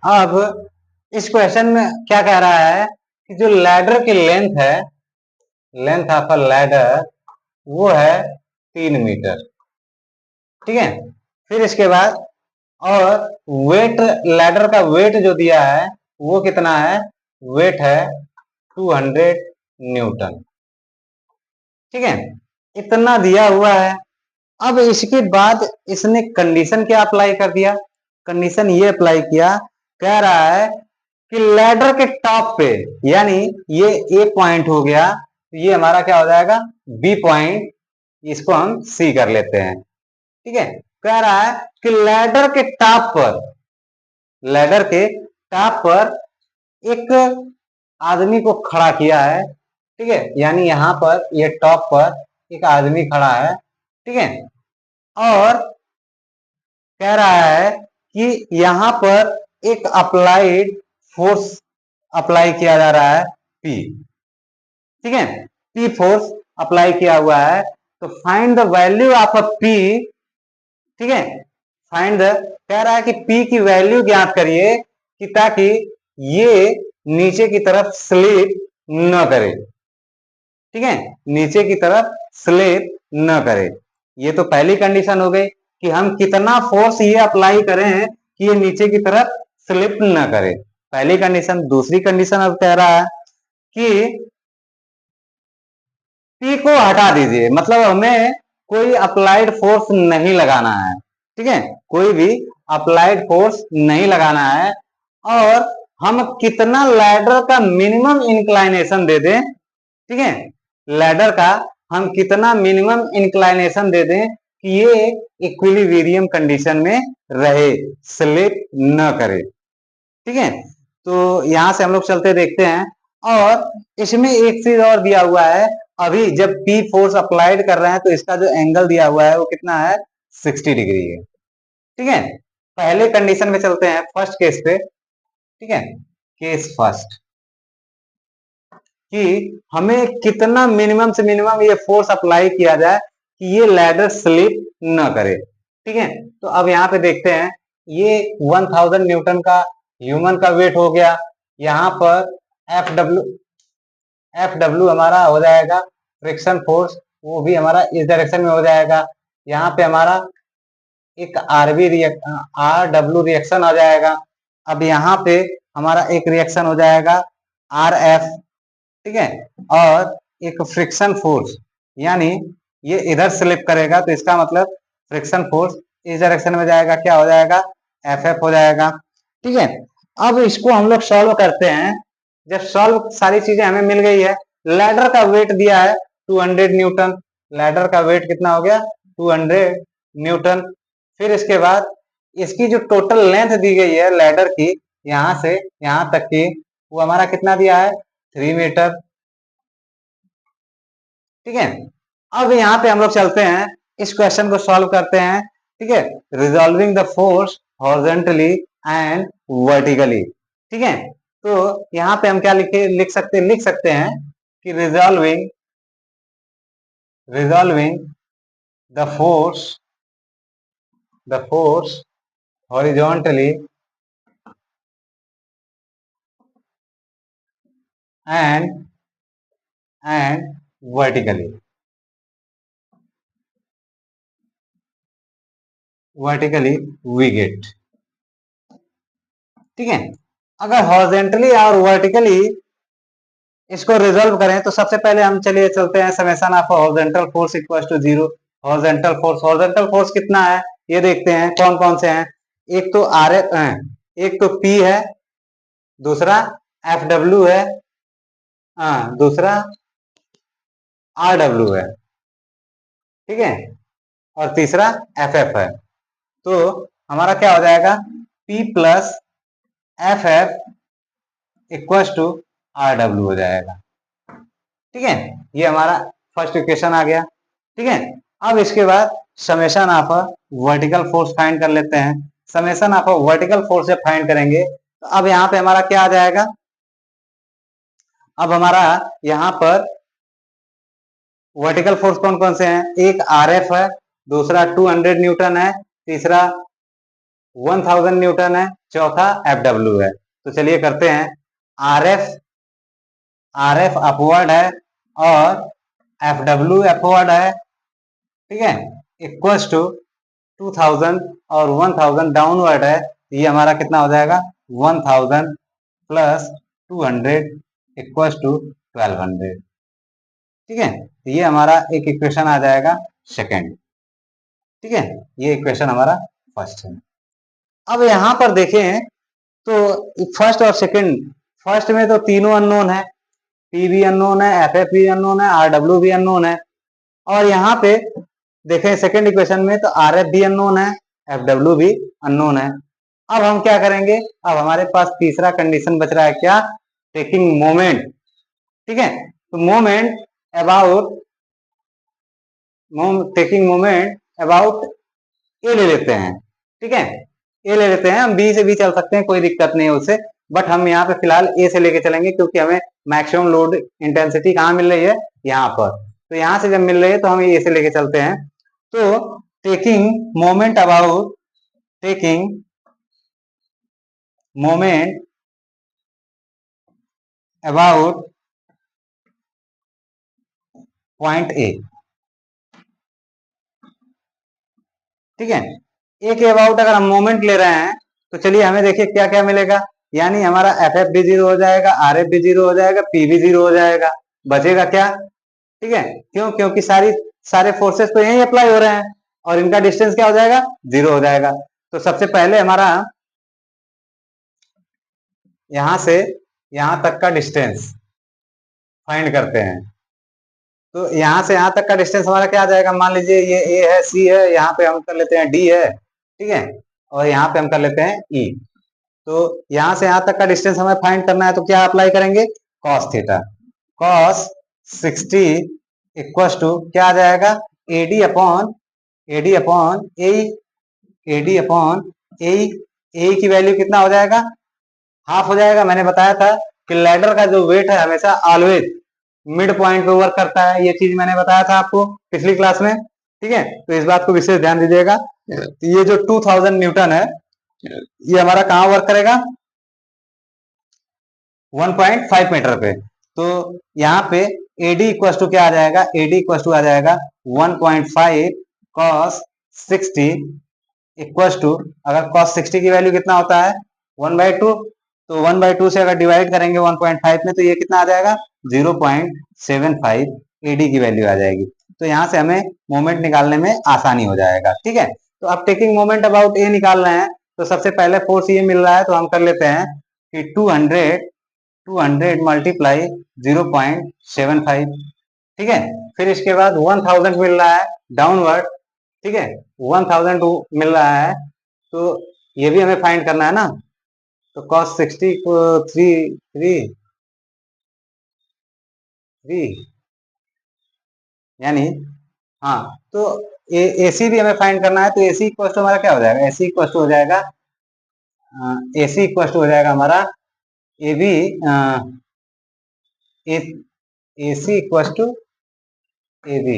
अब इस क्वेश्चन में क्या कह रहा है कि जो लैडर की लेंथ है, लेंथ ऑफ अ लैडर वो है 3 मीटर। ठीक है, फिर इसके बाद और वेट, लैडर का वेट जो दिया है वो कितना है, वेट है 200 न्यूटन। ठीक है, इतना दिया हुआ है। अब इसके बाद इसने कंडीशन क्या अप्लाई कर दिया, कंडीशन ये अप्लाई किया, कह रहा है कि लैडर के टॉप पे, यानी ये ए पॉइंट हो गया, ये हमारा क्या हो जाएगा, बी पॉइंट, इसको हम सी कर लेते हैं। ठीक है, कह रहा है कि लैडर के टॉप पर, लैडर के टॉप पर एक आदमी को खड़ा किया है। ठीक है, यानी यहां पर ये टॉप पर एक आदमी खड़ा है। ठीक है, और कह रहा है कि यहां पर एक अप्लाइड फोर्स अप्लाई किया जा रहा है, पी। ठीक है, पी फोर्स अप्लाई किया हुआ है। तो find the value of a P. ठीक है, फाइंड द, कह रहा है कि पी की वैल्यू ज्ञात करिए कि ताकि ये नीचे की तरफ स्लिप न करे। ठीक है, नीचे की तरफ स्लिप न करे। ये तो पहली कंडीशन हो गई कि हम कितना फोर्स ये अप्लाई करें कि ये नीचे की तरफ स्लिप न करे, पहली कंडीशन। दूसरी कंडीशन अब कह रहा है कि पी को हटा दीजिए, मतलब हमें कोई अप्लाइड फोर्स नहीं लगाना है। ठीक है, कोई भी अप्लाइड फोर्स नहीं लगाना है, और हम कितना लैडर का मिनिमम इंक्लाइनेशन दे दें। ठीक है, लैडर का हम कितना मिनिमम इंक्लाइनेशन दे दें कि ये इक्विलिब्रियम कंडीशन में रहे, स्लिप न करे। ठीक है, तो यहां से हम लोग चलते देखते हैं। और इसमें एक चीज और दिया हुआ है, अभी जब पी फोर्स अप्लाइड कर रहे हैं तो इसका जो एंगल दिया हुआ है वो कितना है, 60 डिग्री है। ठीक है, पहले कंडीशन में चलते हैं, फर्स्ट केस पे। ठीक है, केस फर्स्ट, कि हमें कितना मिनिमम से मिनिमम ये फोर्स अप्लाई किया जाए कि ये लैडर स्लिप न करे। ठीक है, तो अब यहाँ पे देखते हैं, ये 1000 न्यूटन का ह्यूमन का वेट हो गया। यहाँ पर एफ डब्ल्यू हमारा हो जाएगा फ्रिक्शन फोर्स, वो भी हमारा इस डायरेक्शन में हो जाएगा। यहाँ पे हमारा एक आर डब्ल्यू रिएक्शन आ जाएगा। अब यहाँ पे हमारा एक रिएक्शन हो जाएगा आर एफ। ठीक है, और एक फ्रिक्शन फोर्स, यानी ये इधर स्लिप करेगा तो इसका मतलब फ्रिक्शन फोर्स इस डायरेक्शन में जाएगा, क्या हो जाएगा, एफ एफ हो जाएगा। ठीक है, अब इसको हम लोग सॉल्व करते हैं। जब सॉल्व सारी चीजें हमें मिल गई है, लैडर का वेट दिया है 200 न्यूटन, लैडर का वेट कितना हो गया, 200 न्यूटन। फिर इसके बाद इसकी जो टोटल लेंथ दी गई है लैडर की, यहां से यहां तक की, वो हमारा कितना दिया है, 3 मीटर। ठीक है, अब यहाँ पे हम लोग चलते हैं, इस क्वेश्चन को सॉल्व करते हैं। ठीक है, resolving the force horizontally and vertically. ठीक है, तो यहाँ पे हम क्या लिख सकते हैं कि resolving the force horizontally and vertically. We get. ठीक है, अगर हॉरिजॉन्टली और वर्टिकली इसको रिजोल्व करें तो सबसे पहले हम चलिए चलते हैं, summation of horizontal force equal to 0। Horizontal force कितना है ये देखते हैं, कौन कौन से हैं। एक तो आर एफ, एक तो पी है, दूसरा एफ डब्ल्यू है, दूसरा आर डब्ल्यू है। ठीक है, और तीसरा एफ एफ है। तो हमारा क्या हो जाएगा, P plus F F equal to R W हो जाएगा। ठीक है, ये हमारा फर्स्ट इक्वेशन आ गया। ठीक है, अब इसके बाद summation of vertical force find कर लेते हैं। समेशन ऑफ वर्टिकल फोर्स जब फाइंड करेंगे तो अब यहाँ पे हमारा क्या आ जाएगा, अब हमारा यहाँ पर वर्टिकल फोर्स कौन कौन से हैं, एक आर एफ है, दूसरा 200 न्यूटन है, तीसरा 1000 न्यूटन है, चौथा Fw है। तो चलिए करते हैं, आर एफ अपवर्ड है और Fw अपवर्ड है, ठीक है, इक्वल्स टू 2000 और 1000 डाउनवर्ड है। ये हमारा कितना हो जाएगा, 1000 प्लस 200 इक्वल्स टू 1200, ठीक है। तो ये हमारा एक इक्वेशन आ जाएगा सेकेंड, ठीक है। ये इक्वेशन हमारा फर्स्ट है। अब यहां पर देखें तो फर्स्ट और सेकंड, फर्स्ट में तो तीनों अननोन है, पी भी अननोन है, एफ एफ भी अननोन है, आर डब्ल्यू भी अननोन है। और यहाँ पे देखें सेकंड इक्वेशन में तो आर एफ भी अननोन है, एफ डब्ल्यू भी अननोन है। अब हम क्या करेंगे, अब हमारे पास तीसरा कंडीशन बच रहा है, क्या, टेकिंग मोमेंट, ठीक है। तो moment about, taking moment about A ले लेते हैं, ठीक है, ए ले लेते हैं। हम बी से भी चल सकते हैं, कोई दिक्कत नहीं है उससे, बट हम यहाँ पे फिलहाल ए से लेके चलेंगे क्योंकि हमें मैक्सिमम लोड इंटेंसिटी कहाँ मिल रही है, यहाँ पर। तो यहाँ से जब मिल रही है तो हम ए से लेके चलते हैं। तो taking moment about, taking moment about point A, ठीक है। ए के अबाउट अगर हम मोमेंट ले रहे हैं तो चलिए हमें देखिए क्या क्या मिलेगा, यानी हमारा एफ एफ भी जीरो हो जाएगा, आर एफ भी जीरो हो जाएगा, पी भी जीरो हो जाएगा, बचेगा क्या, ठीक है। क्यों, क्योंकि सारे फोर्सेस तो यही अप्लाई हो रहे हैं और इनका डिस्टेंस क्या हो जाएगा, जीरो हो जाएगा। तो सबसे पहले हमारा यहां से यहां तक का डिस्टेंस फाइंड करते हैं। तो यहां से यहां तक का डिस्टेंस हमारा क्या आ जाएगा, मान लीजिए ये ए है, सी है, यहाँ पे हम कर लेते हैं डी है, ठीक है, और यहाँ पे हम कर लेते हैं ई। तो यहां से यहां तक का डिस्टेंस हमें फाइंड करना है, तो क्या अप्लाई करेंगे, cos theta, cos 60 equal to क्या आ जाएगा, AD upon A, AD upon A की वैल्यू कितना हो जाएगा, हाफ हो जाएगा। मैंने बताया था कि लैडर का जो वेट है हमेशा ऑलवेज मिड पॉइंट पे वर्क करता है, ये चीज मैंने बताया था आपको पिछली क्लास में, ठीक है। तो इस बात को विशेष ध्यान दीजिएगा। ये जो 2000 न्यूटन है ये हमारा कहाँ वर्क करेगा, 1.5 मीटर पे। तो यहाँ पे एडी इक्वल टू क्या आ जाएगा, एडी इक्वल टू आ जाएगा 1.5 कॉस 60 इक्वल टू, अगर कॉस 60 की वैल्यू कितना होता है, 1/2, तो 1/2 से अगर डिवाइड करेंगे 1.5 में तो ये कितना आ जाएगा, 0.75 एडी की वैल्यू आ जाएगी। तो यहाँ से हमें मोमेंट निकालने में आसानी हो जाएगा, ठीक है। तो अब टेकिंग मोमेंट अबाउट ए निकाल रहे हैं, तो सबसे पहले फोर्स ये मिल रहा है, तो हम कर लेते हैं कि 200 मल्टीप्लाई 0.75, ठीक है। फिर इसके बाद 1000 मिल रहा है डाउनवर्ड, ठीक है, 1000 मिल रहा है, तो ये भी हमें फाइंड करना है ना। तो cos 60 को 3 यानी, हाँ, तो एसी भी हमें फाइंड करना है, तो एसी इक्वल टू हमारा क्या हो जाएगा, एसी इक्वल टू हो जाएगा, एसी इक्वल टू हो जाएगा हमारा A B, AC equal to A B,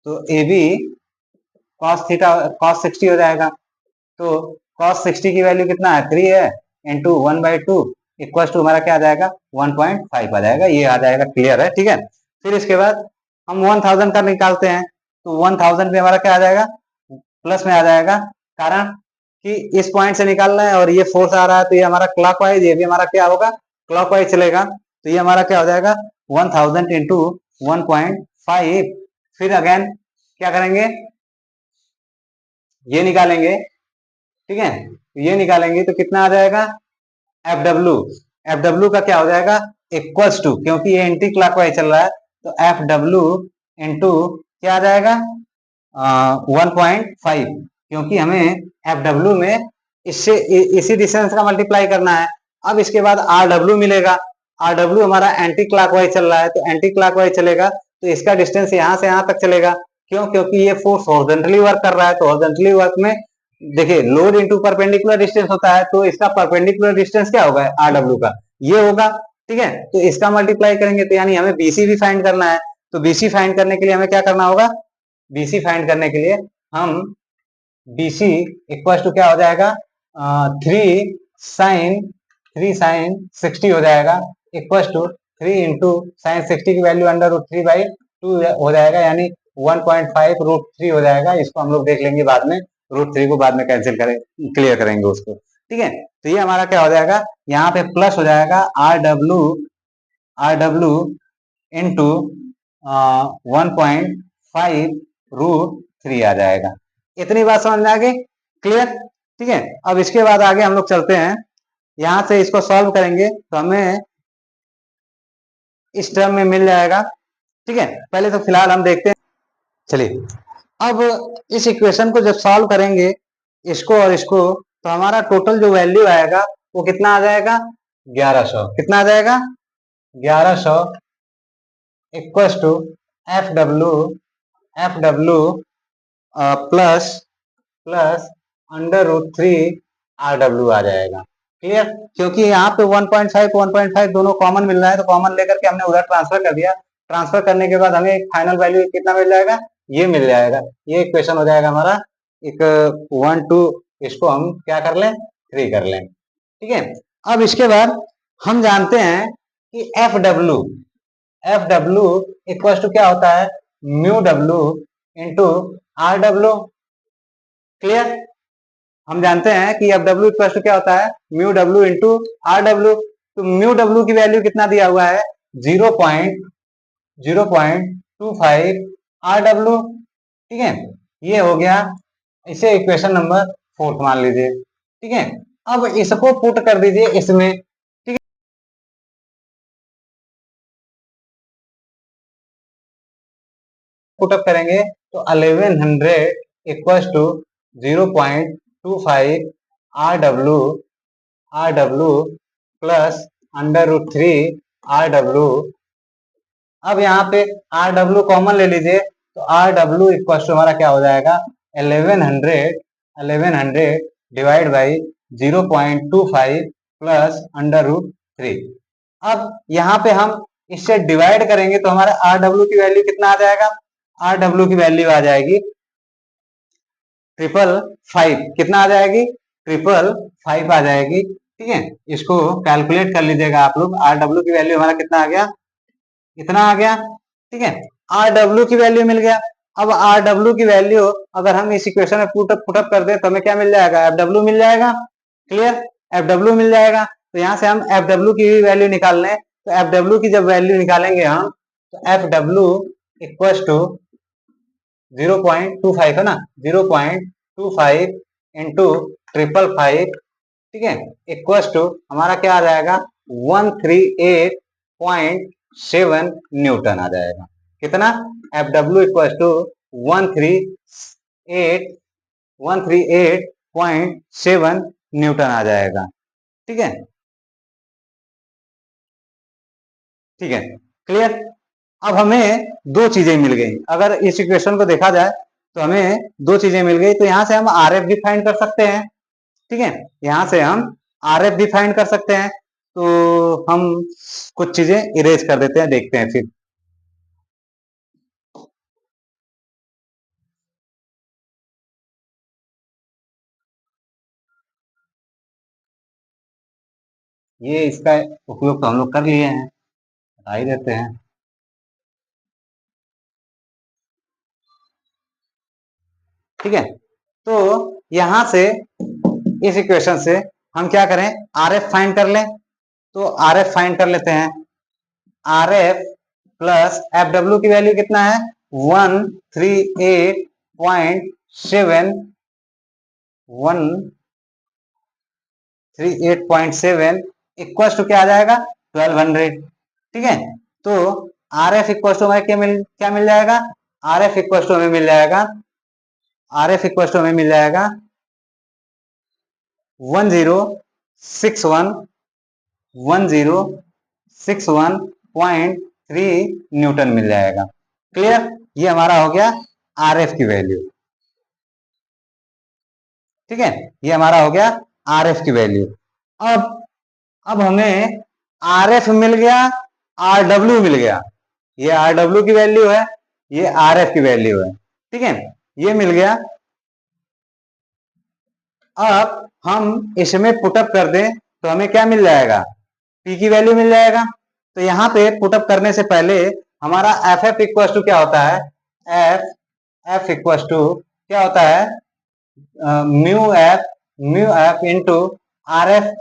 तो A B cos theta cos 60 हो जाएगा। तो cos 60 की वैल्यू कितना है, 3 है, इंटू 1/2 इक्वल टू हमारा क्या आ जाएगा, 1.5 आ जाएगा। ये आ जाएगा, क्लियर है, ठीक है। फिर इसके बाद हम 1000 का निकालते हैं, तो 1000 पे हमारा क्या आ जाएगा, प्लस में आ जाएगा, कारण कि इस पॉइंट से निकालना है और ये फोर्स आ रहा है, तो ये हमारा क्लॉकवाइज, ये भी हमारा क्या होगा, क्लॉकवाइज चलेगा। तो ये हमारा क्या हो जाएगा, 1000 इंटू 1.5। फिर अगेन क्या करेंगे, ये निकालेंगे, ठीक है, ये निकालेंगे तो कितना आ जाएगा, एफ डब्ल्यू, एफ डब्ल्यू का क्या हो जाएगा, इक्वल्स टू, क्योंकि ये एंटी क्लॉकवाइज चल रहा है, तो एफ डब्ल्यू इंटू क्या आ जाएगा, 1.5, क्योंकि हमें एफ डब्ल्यू में इससे इसी डिस्टेंस का मल्टीप्लाई करना है। अब इसके बाद आर डब्ल्यू मिलेगा, आर डब्ल्यू हमारा एंटी क्लॉकवाइज चल रहा है, तो एंटी क्लॉकवाइज चलेगा, तो इसका डिस्टेंस यहाँ से यहाँ तक चलेगा। क्यों, क्योंकि ये फोर्स हॉरिजॉन्टली वर्क कर रहा है, तो हॉरिजॉन्टली वर्क में देखिए लोड इंटू परपेंडिकुलर डिस्टेंस होता है, तो इसका परपेंडिकुलर डिस्टेंस क्या होगा, आर डब्ल्यू का ये होगा, ठीक है। तो इसका मल्टीप्लाई करेंगे, तो यानी हमें बीसी भी फाइंड करना है। तो बीसी फाइंड करने के लिए हमें क्या करना होगा, बीसी फाइंड करने के लिए हम बीसी इक्वल टू क्या हो जाएगा, 3 साइन 60 हो जाएगा, इक्वल टू 3 × sin 60 की वैल्यू √3/2 हो जाएगा, यानी 1.5 √3 हो जाएगा। इसको हम लोग देख लेंगे बाद में, √3 को बाद में कैंसिल करें, क्लियर करेंगे उसको। ठीक है, तो ये हमारा क्या हो जाएगा, यहाँ पे प्लस हो जाएगा आर डब्ल्यू इंटू 1.5 √3 आ जाएगा। इतनी बात समझ में आ गई, क्लियर। ठीक है, अब इसके बाद आगे हम लोग चलते हैं, यहां से इसको सॉल्व करेंगे तो हमें इस टर्म में मिल जाएगा। ठीक है, पहले तो फिलहाल हम देखते हैं, चलिए अब इस इक्वेशन को जब सॉल्व करेंगे इसको और इसको, तो हमारा टोटल जो वैल्यू आएगा वो कितना आ जाएगा, 1100। कितना आ जाएगा, 1100 equal to F W plus √3 RW आ जाएगा। क्लियर, क्योंकि यहाँ पे 1.5 दोनों कॉमन मिल रहा है, तो कॉमन लेकर के हमने उधर ट्रांसफर कर दिया। ट्रांसफर करने के बाद हमें एक फाइनल वैल्यू कितना मिल जाएगा, ये मिल जाएगा। ये इक्वेशन हो जाएगा हमारा एक 1 2, इसको हम क्या कर लें, 3 कर लें। ठीक है, अब इसके बाद हम जानते हैं कि एफ डब्ल्यू इक्वल टू क्या होता है, mu W into RW। Clear, हम जानते हैं कि एफ डब्ल्यू इक्वल टू क्या होता है, म्यू डब्ल्यू इंटू RW। तो म्यू डब्ल्यू की वैल्यू कितना दिया हुआ है, 0.25 RW। ठीक है, ये हो गया, इसे इक्वेशन नंबर 4 मान लीजिए। ठीक है, अब इसको पुट कर दीजिए इसमें। ठीक है, पुटअप करेंगे तो 1100 equal to 0.25 RW plus √3 RW। अब यहाँ पे RW कॉमन ले लीजिए, तो RW इक्वल टू हमारा क्या हो जाएगा, 1100 डिवाइड बाई 0.25 प्लस √3। अब यहाँ पे हम इससे डिवाइड करेंगे तो हमारा RW की वैल्यू कितना आ जाएगा, RW की वैल्यू आ जाएगी 555। कितना आ जाएगी, 555 आ जाएगी। ठीक है, इसको कैलकुलेट कर लीजिएगा आप लोग। RW की वैल्यू हमारा कितना आ गया, इतना आ गया। ठीक है, RW की वैल्यू मिल गया। अब RW की वैल्यू अगर हम इस इक्वेशन में पुटअप कर दे तो हमें क्या मिल जाएगा, FW मिल जाएगा। क्लियर, FW मिल जाएगा। तो यहाँ से हम FW की भी वैल्यू निकाल लें, तो FW की जब वैल्यू निकालेंगे हम, तो FW इक्वल टू 0.25 है ना, 0.25 इंटू 555। ठीक है, इक्वल टू हमारा क्या आ जाएगा, 138.7 न्यूटन आ जाएगा। कितना, FW इक्वल टू 138.7 न्यूटन आ जाएगा। ठीक है, ठीक है, क्लियर। अब हमें दो चीजें मिल गई, अगर इस इक्वेशन को देखा जाए तो हमें दो चीजें मिल गई। तो यहां से हम RF भी फाइंड कर सकते हैं। ठीक है, यहां से हम RF भी फाइंड कर सकते हैं। तो हम कुछ चीजें इरेज कर देते हैं, देखते हैं फिर। ये इसका उपयोग तो हम लोग कर लिए हैं, बता ही देते हैं। ठीक है, तो यहां से इस इक्वेशन से हम क्या करें, RF फाइंड कर लें। तो RF फाइंड कर लेते हैं। RF प्लस FW की वैल्यू कितना है, 138.7 138.7 इक्वल टू क्या आ जाएगा, 1200। ठीक है, तो RF इक्वल टू हमें क्या मिल जाएगा, RF इक्वल टू हमें मिल जाएगा, RF इक्वल टू हमें मिल जाएगा 1061.3 न्यूटन मिल जाएगा। क्लियर, ये हमारा हो गया RF की वैल्यू। ठीक है, ये हमारा हो गया RF की वैल्यू। अब हमें RF मिल गया, RW मिल गया। ये RW की वैल्यू है, ये RF की वैल्यू है। ठीक है, ये मिल गया। अब हम इसमें पुटअप कर दें तो हमें क्या मिल जाएगा, पी की वैल्यू मिल जाएगा। तो यहाँ पे पुटअप करने से पहले हमारा एफ एफ इक्वल टू क्या होता है, एफ एफ इक्वल टू क्या होता है, mu F into R F,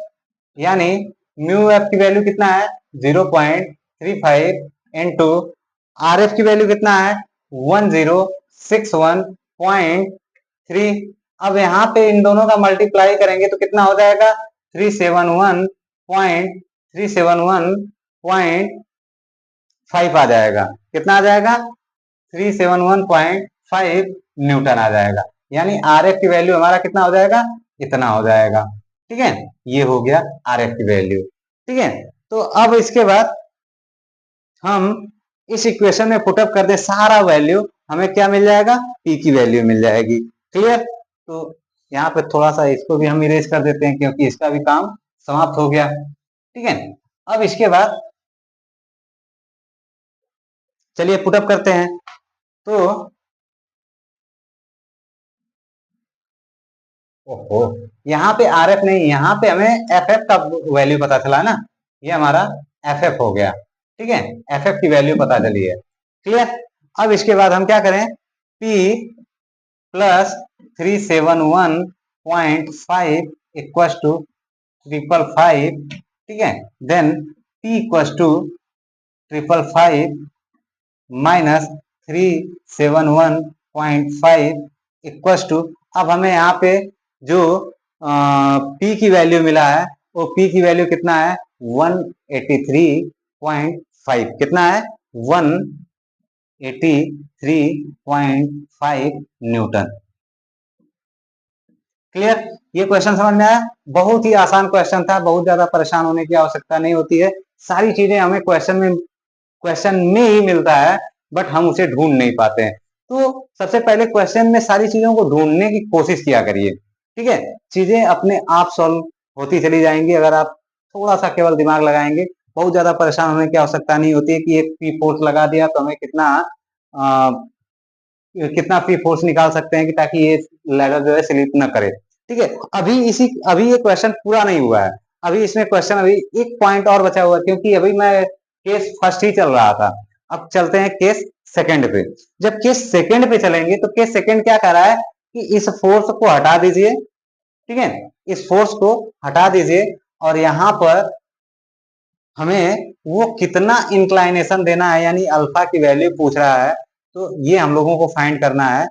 यानी म्यू एफ की वैल्यू कितना है 0.35 इंटू आर एफ की वैल्यू कितना है 1061.3। अब यहाँ पे इन दोनों का मल्टीप्लाई करेंगे तो कितना हो जाएगा 371.5 आ जाएगा। कितना आ जाएगा 371.5 न्यूटन आ जाएगा, यानी आर एफ की वैल्यू हमारा कितना हो जाएगा, इतना हो जाएगा। ठीक है, ये हो गया आर एफ की वैल्यू। ठीक है, तो अब इसके बाद हम इस इक्वेशन में पुटअप कर दे सारा वैल्यू, हमें क्या मिल जाएगा, पी की वैल्यू मिल जाएगी। क्लियर, तो यहाँ पे थोड़ा सा इसको भी हम इरेज कर देते हैं क्योंकि इसका भी काम समाप्त हो गया। ठीक है, अब इसके बाद चलिए पुटअप करते हैं। तो ओहो, यहाँ पे आर एफ नहीं, यहाँ पे हमें एफ एफ का वैल्यू पता चला ना, ये हमारा एफ एफ हो गया। ठीक है, एफ एफ की वैल्यू पता चली है। क्लियर, अब इसके बाद हम क्या करें, P प्लस 371.5 इक्वल टू 555। ठीक है, then P equal to 555 minus 371.5 equal to, अब हमें यहाँ पे जो P की वैल्यू मिला है वो P की वैल्यू कितना है 183.5, कितना है 183.5 न्यूटन। क्लियर, ये क्वेश्चन समझ में आया, बहुत ही आसान क्वेश्चन था, बहुत ज्यादा परेशान होने की आवश्यकता नहीं होती है। सारी चीजें हमें क्वेश्चन में ही मिलता है, बट हम उसे ढूंढ नहीं पाते हैं। तो सबसे पहले क्वेश्चन में सारी चीजों को ढूंढने की कोशिश किया करिए। ठीक है, चीजें अपने आप सॉल्व होती चली जाएंगी अगर आप थोड़ा सा केवल दिमाग लगाएंगे। बहुत ज्यादा परेशान होने की आवश्यकता नहीं होती है कि एक पी फोर्स लगा दिया तो हमें कितना पी फोर्स निकाल सकते हैं कि ताकि ये लेवल जो है स्लिप न करे। ठीक है, अभी ये क्वेश्चन पूरा नहीं हुआ है, अभी इसमें क्वेश्चन अभी एक पॉइंट और बचा हुआ है, क्योंकि अभी मैं केस फर्स्ट ही चल रहा था। अब चलते हैं केस सेकंड पे। जब केस सेकंड पे चलेंगे तो केस सेकंड क्या कर रहा है कि इस फोर्स को हटा दीजिए। ठीक है, इस फोर्स को हटा दीजिए और यहाँ पर हमें वो कितना इंक्लाइनेशन देना है, यानी अल्फा की वैल्यू पूछ रहा है, तो ये हम लोगों को फाइंड करना है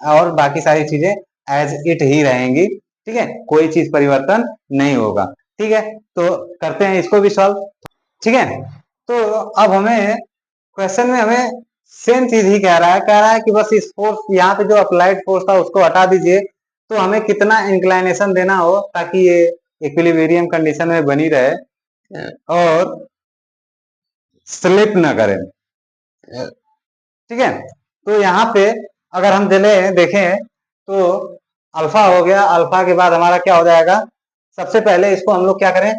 और बाकी सारी चीजें एज इट ही रहेंगी। ठीक है, कोई चीज परिवर्तन नहीं होगा। ठीक है, तो करते हैं इसको भी सॉल्व। ठीक है, तो अब हमें क्वेश्चन में हमें सेम चीज ही कह रहा है कि बस इस फोर्स, यहाँ पे जो अप्लाइड फोर्स था उसको हटा दीजिए, तो हमें कितना इंक्लाइनेशन देना हो ताकि ये इक्विलिब्रियम कंडीशन में बनी रहे और स्लिप ना करें। ठीक है, तो यहाँ पे अगर हम देखें तो अल्फा हो गया, अल्फा के बाद हमारा क्या हो जाएगा, सबसे पहले इसको हम लोग क्या करें,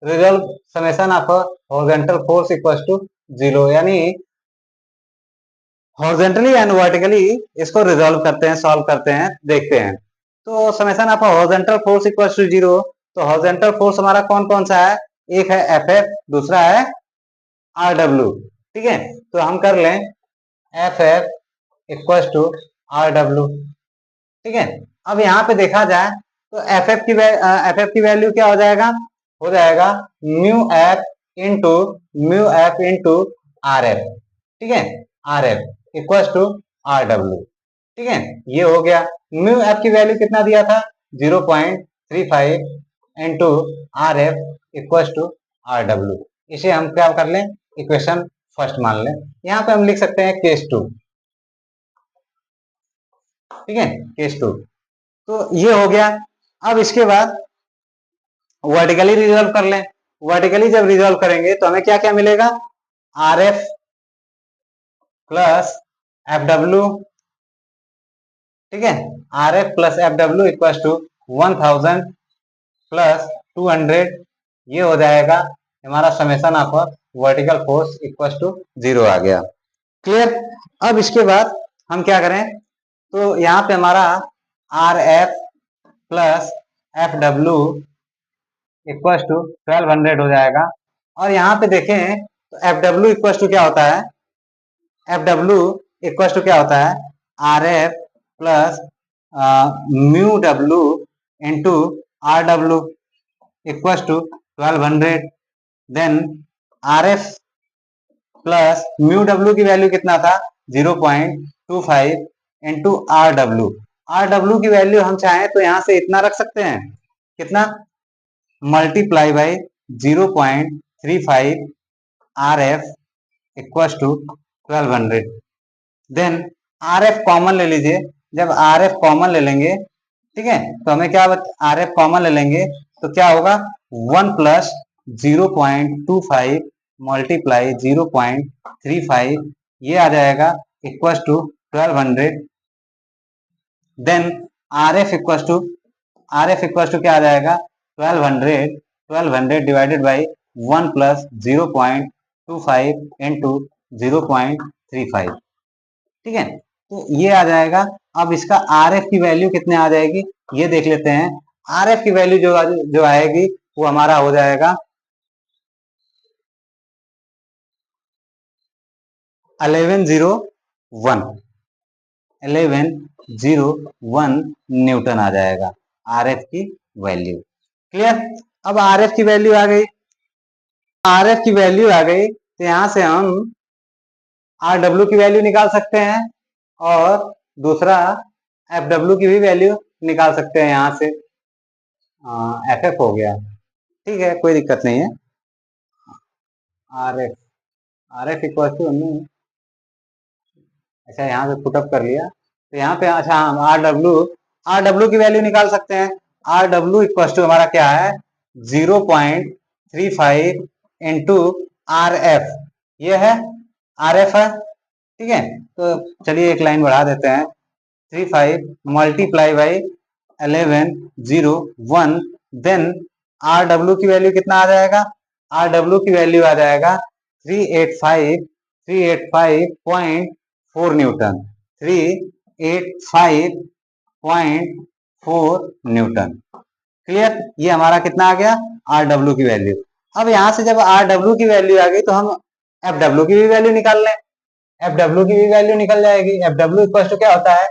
resolve summation of horizontal force equal to 0, यानी हॉरिजॉन्टली एंड वर्टिकली इसको रिजॉल्व करते हैं, सॉल्व करते हैं, देखते हैं। तो summation of horizontal force equal to 0, तो हॉरिजॉन्टल फोर्स हमारा कौन कौन सा है, एक है एफ एफ, दूसरा है आर डब्ल्यू। ठीक है, तो हम कर लें F F equal to R W. ठीक है, अब यहाँ पे देखा जाए तो एफ एफ की वैल्यू क्या हो जाएगा mu F into R F. ठीक है, R F equal to R W. ठीक है, ये हो गया। म्यू एफ की वैल्यू कितना दिया था 0.35 into R F equal to R W. इसे हम क्या कर लें, इक्वेशन फर्स्ट मान लें। यहाँ पे हम लिख सकते हैं केस 2। ठीक है, केस 2, तो ये हो गया। अब इसके बाद वर्टिकली रिजॉल्व कर लें। वर्टिकली जब रिजॉल्व करेंगे तो हमें क्या क्या मिलेगा, R F plus F W. ठीक है, R F plus F W equal to 1000 plus 200, ये हो जाएगा हमारा summation of vertical force equal to 0 आ गया। क्लियर, अब इसके बाद हम क्या करें, तो यहाँ पे हमारा R F plus F W equal to 1200 हो जाएगा। और यहाँ पे देखें तो एफ डब्ल्यू इक्वल टू क्या होता है, एफ डब्ल्यू इक्वल टू क्या होता है, R F plus mu W into R W equal to 1200। Then R F plus mu W की वैल्यू कितना था, 0.25 into R W. R W की वैल्यू हम चाहें तो यहां से इतना रख सकते हैं, कितना, multiply by 0.35 R F equal to 1200। Then R F common ले लीजिए, जब आर एफ कॉमन ले लेंगे, ठीक है, तो हमें क्या, आर एफ कॉमन ले लेंगे तो क्या होगा, 1 प्लस 0.25 मल्टीप्लाई 0.35 ये आ जाएगा equal to 1200। Then R F equal to क्या आ जाएगा, 1200 डिवाइडेड बाई 1 प्लस 0.25 इंटू 0.35, ठीक है, तो ये आ जाएगा। अब इसका आर एफ की वैल्यू कितने आ जाएगी ये देख लेते हैं। आर एफ की वैल्यू जो आएगी वो हमारा हो जाएगा 1101 न्यूटन आ जाएगा आर एफ की वैल्यू। क्लियर। अब आर एफ की वैल्यू आ गई, आर एफ की वैल्यू आ गई तो यहां से हम आर डब्ल्यू की वैल्यू निकाल सकते हैं और दूसरा एफ डब्ल्यू की भी वैल्यू निकाल सकते हैं। यहां से एफ एफ हो गया, ठीक है, कोई दिक्कत नहीं है। आर एफ इक्वल टू, अच्छा यहाँ पे पुटअप कर लिया तो यहाँ पे, अच्छा हम आर डब्ल्यू की वैल्यू निकाल सकते हैं। आर डब्ल्यू इक्वल टू हमारा क्या है, 0.35 इंटू आर एफ, ये है आर एफ है, ठीक है। तो चलिए एक लाइन बढ़ा देते हैं, 35 multiply by 1101। Then R W की वैल्यू कितना आ जाएगा, आर डब्ल्यू की वैल्यू आ जाएगा 385.4 न्यूटन, 385.4 न्यूटन। क्लियर। ये हमारा कितना आ गया, आर डब्ल्यू की वैल्यू। अब यहां से जब आर डब्ल्यू की वैल्यू आ गई तो हम एफ डब्ल्यू की भी वैल्यू निकाल लें, एफ डब्ल्यू की भी वैल्यू निकल जाएगी। एफ डब्ल्यू इक्वल टू क्या होता है,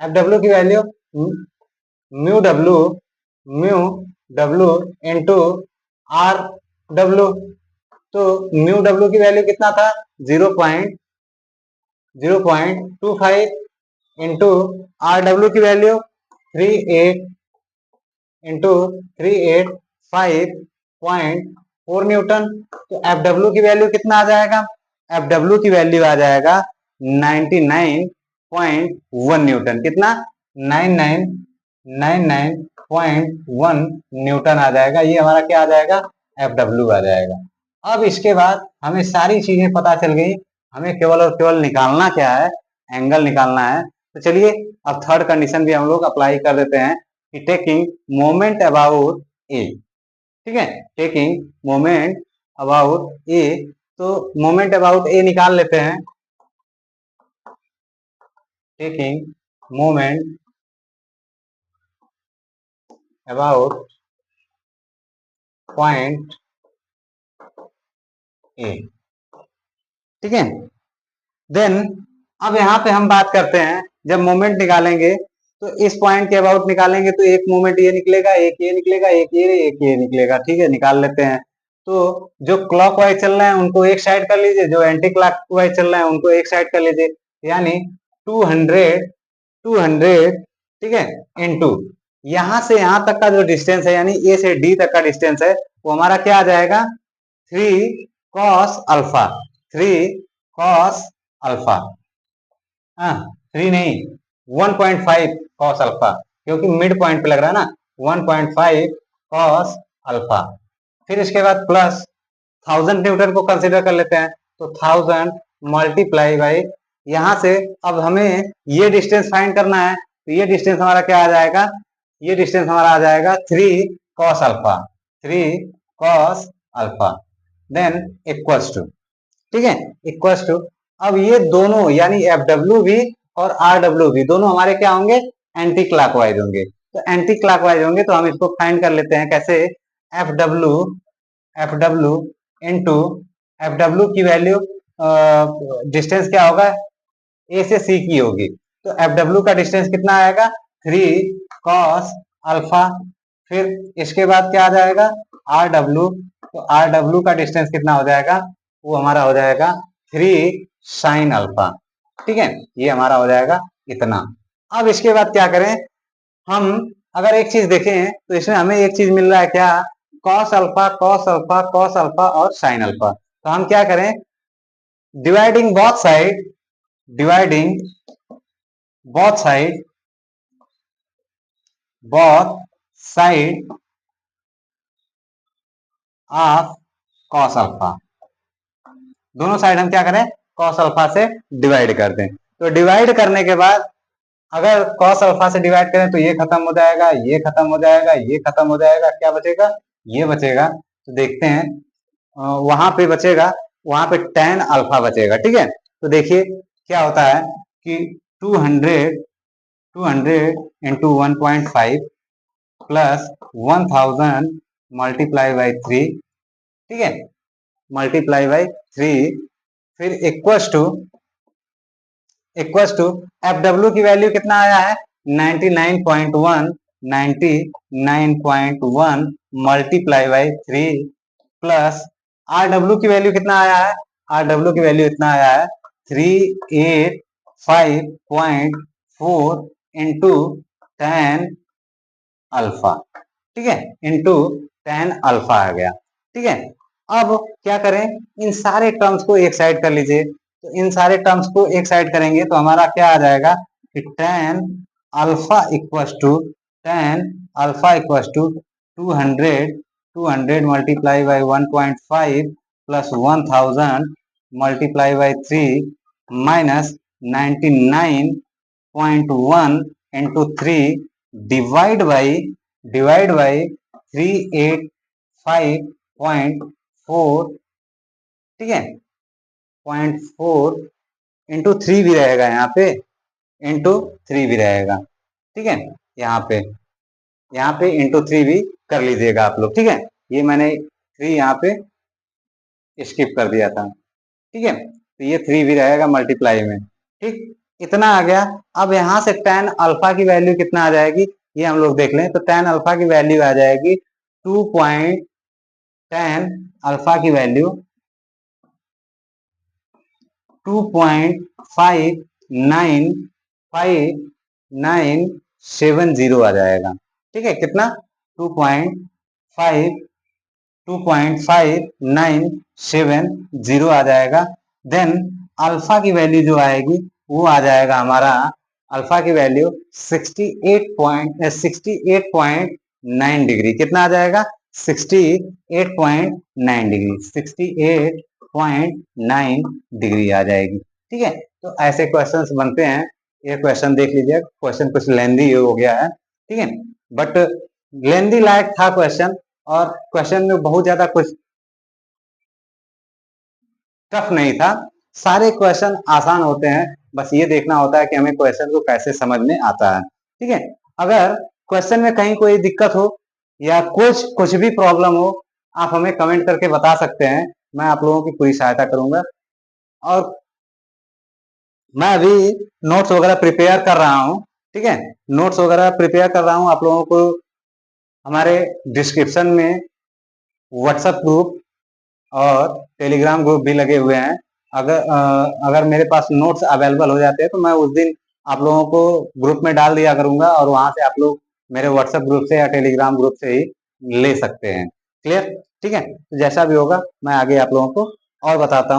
एफ डब्ल्यू की value mu W into R W. तो म्यू डब्ल्यू की वैल्यू कितना था, 0.25 इंटू आर डब्ल्यू की वैल्यू 38 इंटू 385.4 न्यूटन। तो एफ डब्ल्यू की वैल्यू कितना आ जाएगा, एफ डब्ल्यू की वैल्यू आ जाएगा 99.1 न्यूटन। कितना, 99.1 न्यूटन आ जाएगा। ये हमारा क्या आ जाएगा, एफ डब्ल्यू आ जाएगा। अब इसके बाद हमें सारी चीजें पता चल गई, हमें केवल और केवल निकालना क्या है, एंगल निकालना है। तो चलिए अब थर्ड कंडीशन भी हम लोग अप्लाई कर देते हैं कि टेकिंग मोमेंट अबाउट ए, ठीक है, टेकिंग मोमेंट अबाउट ए। तो मोमेंट अबाउट ए निकाल लेते हैं, taking moment about point A, ठीक है। देन अब यहाँ पे हम बात करते हैं, जब मोमेंट निकालेंगे तो इस पॉइंट के अबाउट निकालेंगे तो एक मोमेंट ये निकलेगा, एक ये निकलेगा, एक ये निकलेगा, ठीक है, निकाल लेते हैं। तो जो क्लॉकवाइज चल रहे हैं उनको एक साइड कर लीजिए, जो एंटी क्लॉकवाइज चल रहे हैं उनको एक साइड कर लीजिए, यानी 200, ठीक है, इनटू यहां से यहां तक का जो डिस्टेंस है, यानी ए से डी तक का डिस्टेंस है, वो हमारा क्या आ जाएगा, 3 cos अल्फा, 3 cos अल्फा, 3 नहीं 1.5 cos अल्फा, क्योंकि मिड पॉइंट पे लग रहा है ना, 1.5 cos अल्फा। फिर इसके बाद प्लस 1000 न्यूटन को कंसीडर कर लेते हैं, तो 1000 मल्टीप्लाई बाई, यहां से अब हमें ये डिस्टेंस फाइंड करना है, तो ये डिस्टेंस हमारा क्या आ जाएगा, ये डिस्टेंस हमारा आ जाएगा 3 cos alpha, 3 cos alpha. Then equals to, ठीक है, इक्वल्स टू, अब ये दोनों यानी एफ डब्ल्यू भी और आर डब्ल्यू भी दोनों हमारे क्या होंगे, एंटी क्लॉकवाइज होंगे। तो एंटी क्लॉकवाइज होंगे, तो हम इसको फाइंड कर लेते हैं कैसे, F W into F W की वैल्यू डिस्टेंस क्या होगा, ए से सी की होगी, तो एफ डब्ल्यू का डिस्टेंस कितना आएगा 3 cos अल्फा, फिर इसके बाद क्या आ जाएगा आर डब्ल्यू, तो आर डब्ल्यू का डिस्टेंस कितना हो जाएगा, वो हमारा हो जाएगा 3 sin अल्फा। ठीक है, ये हमारा हो जाएगा इतना। अब इसके बाद क्या करें हम, अगर एक चीज देखें तो इसमें हमें एक चीज मिल रहा है क्या, cos alpha cos alpha cos alpha और sin अल्फा, तो हम क्या करें, dividing both side, dividing both side of cos alpha, दोनों साइड हम क्या करें cos अल्फा से डिवाइड कर दें। तो डिवाइड करने के बाद अगर cos अल्फा से डिवाइड करें तो ये खत्म हो जाएगा, ये खत्म हो जाएगा, ये खत्म हो जाएगा, क्या बचेगा, ये बचेगा। तो देखते हैं वहां पे बचेगा, वहां पे tan अल्फा बचेगा। ठीक है, तो देखिए क्या होता है कि 200 इंटू 1.5 प्लस 1000 मल्टीप्लाई बाई 3, ठीक है, मल्टीप्लाई बाई 3, फिर इक्वस टू एफ डब्ल्यू की वैल्यू कितना आया है 99.1, 99.1 multiply by 3 plus are W की वैल्यू कितना आया है, आर डब्ल्यू की वैल्यू इतना आया है 385.4 इंटू tan अल्फा, ठीक है, इंटू tan अल्फा आ गया। ठीक है, अब क्या करें, इन सारे टर्म्स को एक साइड कर लीजिए, तो इन सारे टर्म्स को एक साइड करेंगे तो हमारा क्या आ जाएगा कि tan alpha equals to 200 multiply by 1.5 plus 1000 multiply by 3 minus 99.1 into 3 divide by 385.4, ठीक है, 0.4 इंटू 3 भी रहेगा यहाँ पे, इंटू 3 भी रहेगा। ठीक है, यहाँ पे इंटू 3 भी कर लीजिएगा आप लोग। ठीक है, ये मैंने 3 यहाँ पे स्किप कर दिया था। ठीक है, तो ये 3 भी रहेगा मल्टीप्लाई में। ठीक, इतना आ गया। अब यहाँ से tan अल्फा की वैल्यू कितना आ जाएगी, ये हम लोग देख लें, तो tan अल्फा की वैल्यू आ जाएगी tan अल्फा की वैल्यू 2.5970 आ जाएगा। ठीक है, कितना 2.5970 आ जाएगा। देन अल्फा की वैल्यू जो आएगी वो आ जाएगा हमारा, अल्फा की वैल्यू 68.9 डिग्री, कितना आ जाएगा 68.9 डिग्री, 68.9 डिग्री आ जाएगी। ठीक है, तो ऐसे क्वेश्चंस बनते हैं। ये क्वेश्चन देख लीजिए, क्वेश्चन कुछ लेंदी हो गया है, ठीक है, बट लेंदी लायक था क्वेश्चन, और क्वेश्चन में बहुत ज्यादा कुछ टफ नहीं था, सारे क्वेश्चन आसान होते हैं, बस ये देखना होता है कि हमें क्वेश्चन को कैसे समझ में आता है। ठीक है, अगर क्वेश्चन में कहीं कोई दिक्कत हो या कुछ भी प्रॉब्लम हो, आप हमें कमेंट करके बता सकते हैं, मैं आप लोगों की पूरी सहायता करूंगा। और मैं अभी नोट्स वगैरह प्रिपेयर कर रहा हूँ, ठीक है, नोट्स वगैरह प्रिपेयर कर रहा हूँ, आप लोगों को हमारे डिस्क्रिप्शन में व्हाट्सएप ग्रुप और टेलीग्राम ग्रुप भी लगे हुए हैं। अगर मेरे पास नोट्स अवेलेबल हो जाते हैं तो मैं उस दिन आप लोगों को ग्रुप में डाल दिया करूंगा, और वहां से आप लोग मेरे व्हाट्सएप ग्रुप से या टेलीग्राम ग्रुप से ही ले सकते हैं। क्लियर, ठीक है, तो जैसा भी होगा मैं आगे आप लोगों को और बताता हूँ।